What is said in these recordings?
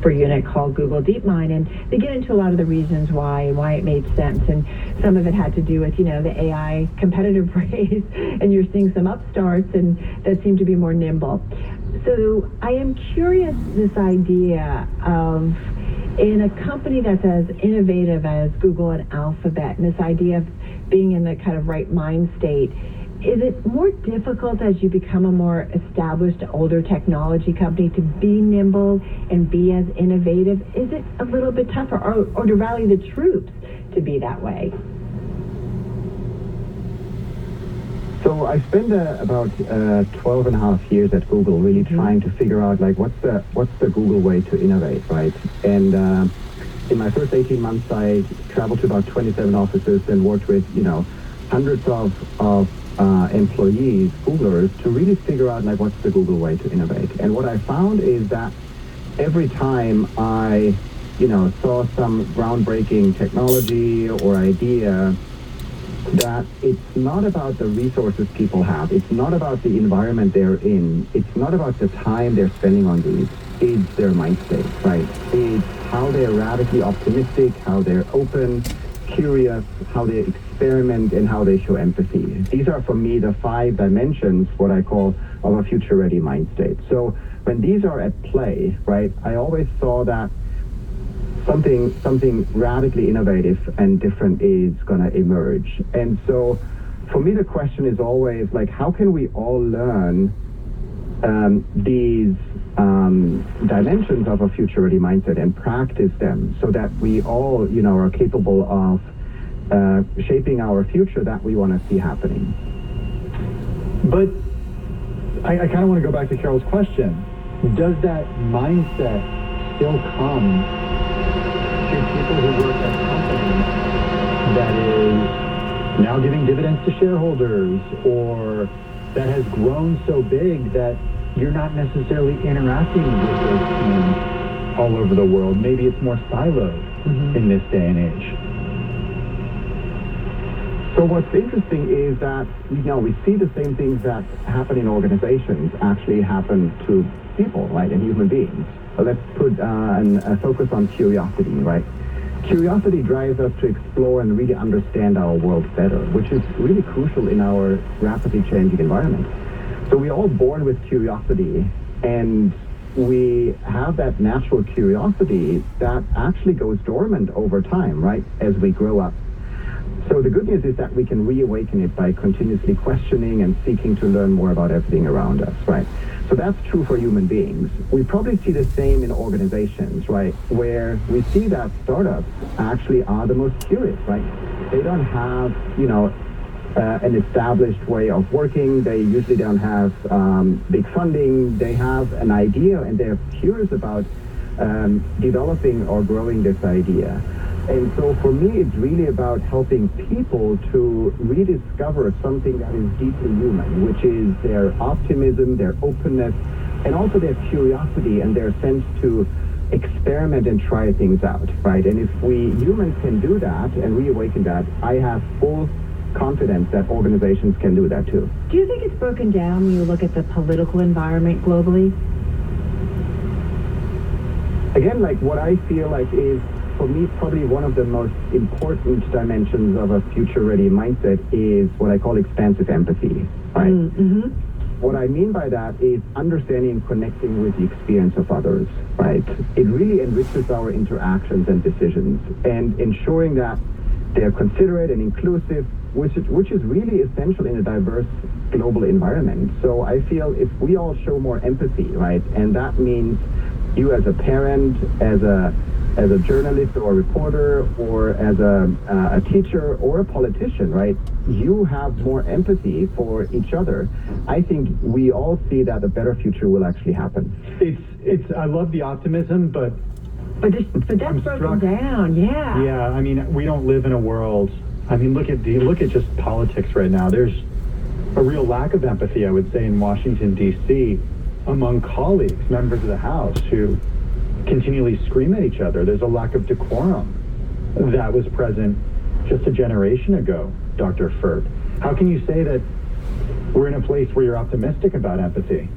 per unit called Google DeepMind, and they get into a lot of the reasons why it made sense, and some of it had to do with, the AI competitive race, and you're seeing some upstarts and that seem to be more nimble. So I am curious, this idea of, in a company that's as innovative as Google and Alphabet, and this idea of being in the kind of right mind state, is it more difficult as you become a more established, older technology company to be nimble and be as innovative? Is it a little bit tougher, or to rally the troops to be that way? So I spent about 12 and a half years at Google really trying to figure out, like, what's the Google way to innovate, right? And in my first 18 months, I traveled to about 27 offices and worked with, hundreds of employees, Googlers, to really figure out, like, what's the Google way to innovate. And what I found is that every time I, saw some groundbreaking technology or idea, that it's not about the resources people have, it's not about the environment they're in, it's not about the time they're spending on these, it's their mind state, right? It's how they're radically optimistic, how they're open, curious, how they experiment, and how they show empathy. These are, for me, the 5 dimensions, what I call, of a future-ready mind state. So when these are at play, right, I always saw that something radically innovative and different is going to emerge. And so for me, the question is always, like, how can we all learn these dimensions of a future-ready mindset and practice them so that we all, are capable of shaping our future that we want to see happening. But I kind of want to go back to Carol's question. Does that mindset still come to people who work at a company that is now giving dividends to shareholders, or that has grown so big that you're not necessarily interacting with those teams all over the world? Maybe it's more siloed in this day and age. So what's interesting is that, we see the same things that happen in organizations actually happen to people, right, and human beings. Let's put a focus on curiosity, right? Curiosity drives us to explore and really understand our world better, which is really crucial in our rapidly changing environment. So we're all born with curiosity, and we have that natural curiosity that actually goes dormant over time, right, as we grow up. So the good news is that we can reawaken it by continuously questioning and seeking to learn more about everything around us, right? So that's true for human beings. We probably see the same in organizations, right, where we see that startups actually are the most curious, right? They don't have, an established way of working. They usually don't have big funding. They have an idea, and they're curious about developing or growing this idea. And so for me, it's really about helping people to rediscover something that is deeply human, which is their optimism, their openness, and also their curiosity and their sense to experiment and try things out, right? And if we humans can do that and reawaken that, I have full confidence that organizations can do that too. Do you think it's broken down when you look at the political environment globally? Again, like, what I feel like is, for me, probably one of the most important dimensions of a future-ready mindset is what I call expansive empathy, right? What I mean by that is understanding and connecting with the experience of others, right? It really enriches our interactions and decisions, and ensuring that they're considerate and inclusive, which is really essential in a diverse global environment. So I feel if we all show more empathy, right, and that means you as a parent, as a journalist or a reporter, or as a teacher or a politician, right, you have more empathy for each other. I think we all see that a better future will actually happen. I love the optimism, but that's broken down, yeah. Yeah, I mean, we don't live in a world. I mean, look at just politics right now. There's a real lack of empathy, I would say, in Washington, D.C. among colleagues, members of the House, who continually scream at each other. There's a lack of decorum that was present just a generation ago, Dr. Furt. How can you say that we're in a place where you're optimistic about empathy?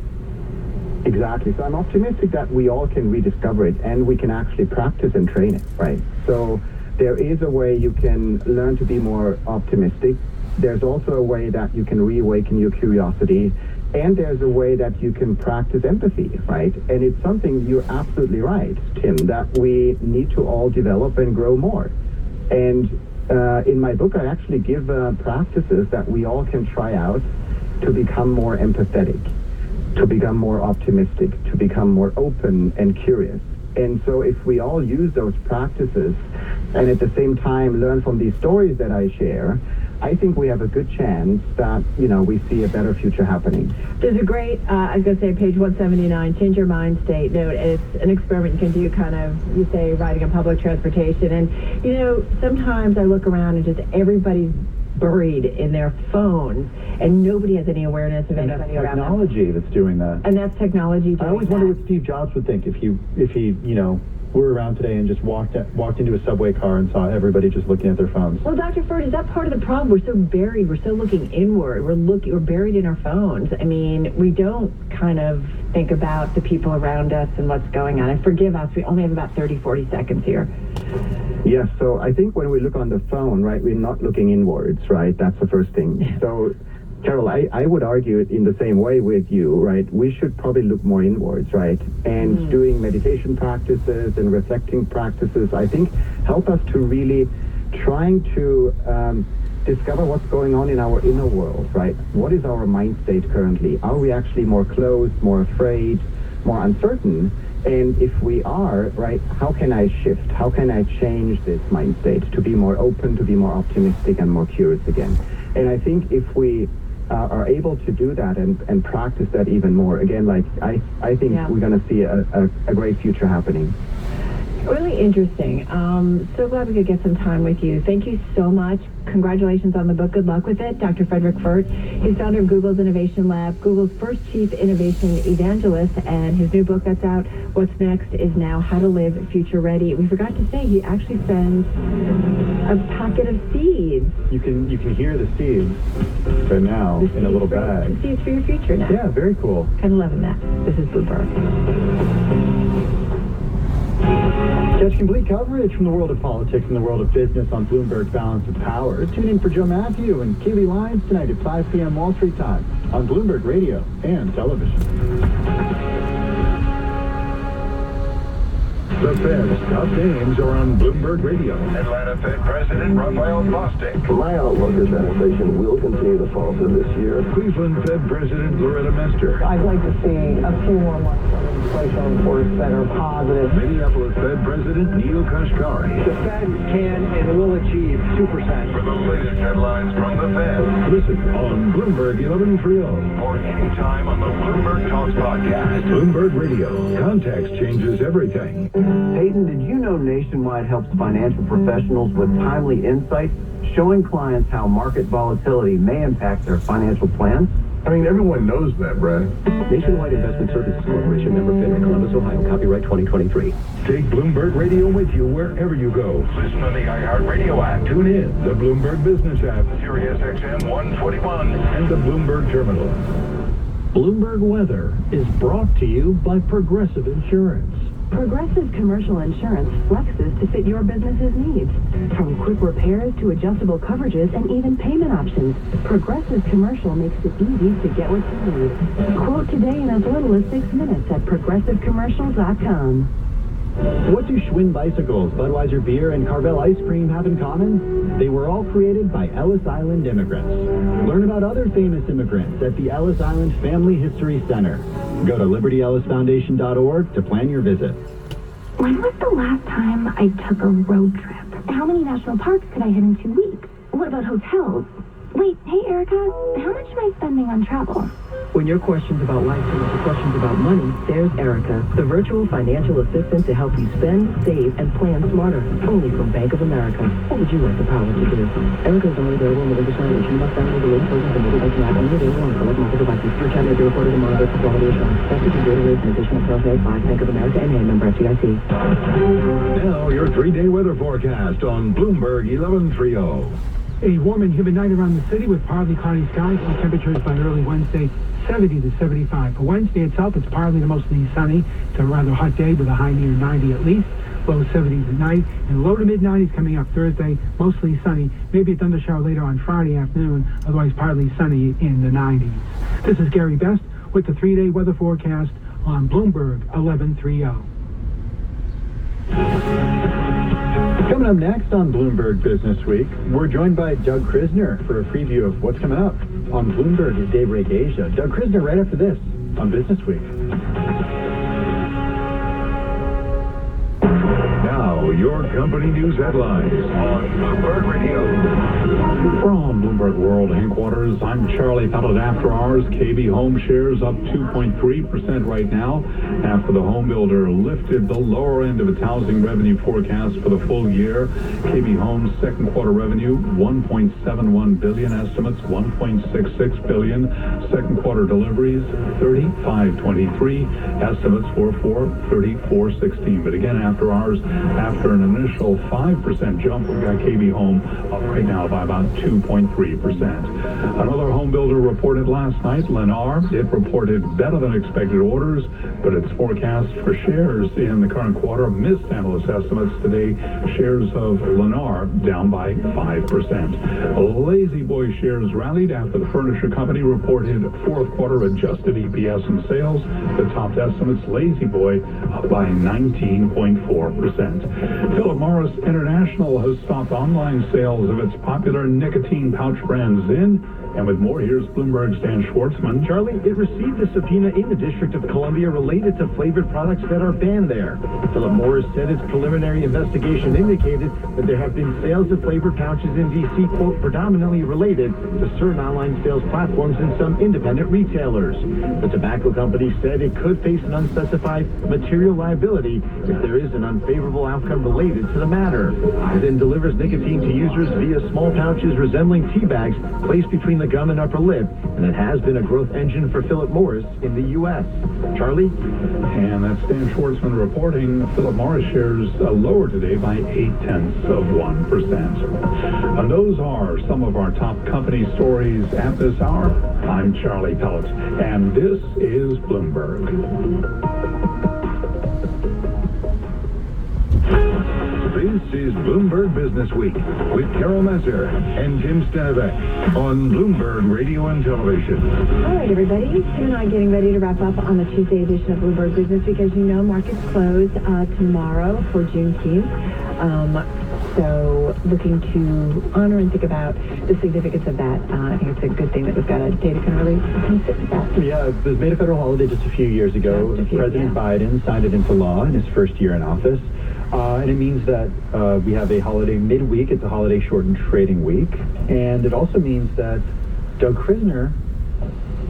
Exactly. So I'm optimistic that we all can rediscover it and we can actually practice and train it, right? So there is a way you can learn to be more optimistic. There's also a way that you can reawaken your curiosity. And there's a way that you can practice empathy, right? And it's something, you're absolutely right, Tim, that we need to all develop and grow more. And in my book, I actually give practices that we all can try out to become more empathetic, to become more optimistic, to become more open and curious. And so if we all use those practices and at the same time learn from these stories that I share, I think we have a good chance that, we see a better future happening. There's a great, I was going to say, page 179, change your mind state note. It's an experiment you can do, kind of, you say, riding on public transportation. And, sometimes I look around and just everybody's buried in their phones, and nobody has any awareness of anybody around them. Technology that's doing that. And that's technology doing I always wonder what Steve Jobs would think if he were around today and just walked into a subway car and saw everybody just looking at their phones. Well, Dr. Ferd, is that part of the problem? We're so buried. We're so looking inward. We're buried in our phones. I mean, we don't kind of think about the people around us and what's going on. And forgive us, we only have about 30, 40 seconds here. Yes, so I think when we look on the phone, right, we're not looking inwards, right? That's the first thing. So, Carol, I would argue it in the same way with you, right? We should probably look more inwards, right? And doing meditation practices and reflecting practices, I think, help us to really trying to discover what's going on in our inner world, right? What is our mind state currently? Are we actually more closed, more afraid, more uncertain? And if we are, right, how can I shift? How can I change this mind state to be more open, to be more optimistic and more curious again? And I think if we are able to do that and practice that even more, again, like I think we're going to see a great future happening. Really interesting. So glad we could get some time with you. Thank you so much. Congratulations on the book. Good luck with it. Dr. Frederick Ferd. He's founder of Google's Innovation Lab, Google's first chief innovation evangelist, and his new book that's out, What's Next, is now How to Live Future Ready. We forgot to say he actually sends a packet of seeds. You can hear the seeds right now in a little bag. The seeds for your future now. Yeah, very cool. Kind of loving that. This is Bloomberg. Catch complete coverage from the world of politics and the world of business on Bloomberg Balance of Power. Tune in for Joe Matthew and Kaylee Lyons tonight at 5 p.m. Wall Street time on Bloomberg Radio and television. The Fed's top names are on Bloomberg Radio. Atlanta Fed President Raphael Bostic. My outlook is that inflation will continue to fall through this year. Cleveland Fed President Loretta Mester. I'd like to see a few more months of inflation reports that are positive. Minneapolis Fed President Neil Kashkari. The Fed can and will achieve 2%. For the latest headlines from the Fed, listen on Bloomberg 1130 or anytime on the Bloomberg Talks podcast. Bloomberg Radio. Context changes everything. Peyton, did you know Nationwide helps financial professionals with timely insights, showing clients how market volatility may impact their financial plans? I mean, everyone knows that, Brad. Nationwide Investment Services Corporation, member FINRA, Columbus, Ohio. Copyright 2023. Take Bloomberg Radio with you wherever you go. Listen on the iHeartRadio app. Tune in, the Bloomberg Business app, Sirius XM 121, and the Bloomberg Terminal. Bloomberg Weather is brought to you by Progressive Insurance. Progressive Commercial Insurance flexes to fit your business's needs. From quick repairs to adjustable coverages and even payment options, Progressive Commercial makes it easy to get what you need. Quote today in as little as 6 minutes at progressivecommercial.com. What do Schwinn bicycles, Budweiser beer, and Carvel ice cream have in common? They were all created by Ellis Island immigrants. Learn about other famous immigrants at the Ellis Island Family History Center. Go to libertyellisfoundation.org to plan your visit. When was the last time I took a road trip? How many national parks could I hit in 2 weeks? What about hotels? Wait, hey, Erica, how much am I spending on travel? When your questions about life turn into questions about money, there's Erica, the virtual financial assistant to help you spend, save, and plan smarter. Only from Bank of America. What would you like the power to do? Erica is only available in the English language. You must download the link version of the mobile banking app only available on select market devices. Your chat may be recorded and monitored for quality assurance. That's a data rates and additional sales made by Bank of America and a member FDIC. Now, your 3-day weather forecast on Bloomberg 1130. A warm and humid night around the city with partly cloudy skies and temperatures by early Wednesday 70 to 75. For Wednesday itself, it's partly to mostly sunny. It's a rather hot day with a high near 90 at least. Low 70s at night, and low to mid 90s coming up Thursday, mostly sunny. Maybe a thunder shower later on Friday afternoon, otherwise partly sunny in the 90s. This is Gary Best with the 3-day weather forecast on Bloomberg 1130. Coming up next on Bloomberg Business Week, we're joined by Doug Krisner for a preview of what's coming up on Bloomberg at Daybreak Asia. Doug Krisner right after this on Business Week. Now, your company news headlines on Bloomberg Radio. From Bloomberg World Headquarters, I'm Charlie Pellet. After hours, KB Home shares up 2.3% right now after the home builder lifted the lower end of its housing revenue forecast for the full year. KB Home's second quarter revenue, $1.71 billion, estimates $1.66 billion. Second quarter deliveries, 3523, estimates were for 3416. But again, after hours, after an initial 5% jump, we've got KB Home up right now by about 2.3%. Another home builder reported last night, Lennar. It reported better than expected orders, but its forecast for shares in the current quarter missed analyst estimates today. Shares of Lennar down by 5%. Lazy Boy shares rallied after the furniture company reported fourth quarter adjusted EPS and sales. The top estimates, Lazy Boy up by 19.4%. Philip Morris International has stopped online sales of its popular nicotine pouch brand Zyn. And with more, here's Bloomberg's Dan Schwartzman. Charlie, it received a subpoena in the District of Columbia related to flavored products that are banned there. Philip Morris said its preliminary investigation indicated that there have been sales of flavored pouches in D.C., quote, predominantly related to certain online sales platforms and some independent retailers. The tobacco company said it could face an unspecified material liability if there is an unfavorable outcome related to the matter. Zyn delivers nicotine to users via small pouches resembling tea bags placed between the gum and upper lip, and it has been a growth engine for Philip Morris in the U.S. Charlie? And that's Dan Schwartzman reporting. Philip Morris shares lower today by 0.8%. And those are some of our top company stories at this hour. I'm Charlie Pellet, and this is Bloomberg. This is Bloomberg Business Week with Carol Messer and Tim Stenivek on Bloomberg Radio and Television. All right, everybody. Tim and I getting ready to wrap up on the Tuesday edition of Bloomberg Business Week. As you know, markets close tomorrow for Juneteenth. So looking to honor and think about the significance of that. I think it's a good thing that we've got a day to kind of really sit with that. Yeah, it was made a federal holiday just a few years ago. President Biden signed it into law in his first year in office. And it means that we have a holiday midweek. It's a holiday shortened trading week. And it also means that Doug Krisner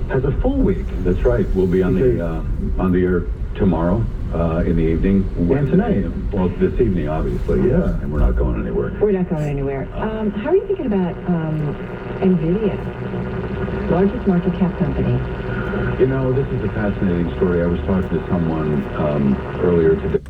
has a full week. That's right. We'll be on the air tomorrow in the evening. And tonight. Well, this evening, obviously. Yeah. And we're not going anywhere. We're not going anywhere. How are you thinking about NVIDIA? Largest market cap company. You know, this is a fascinating story. I was talking to someone earlier today.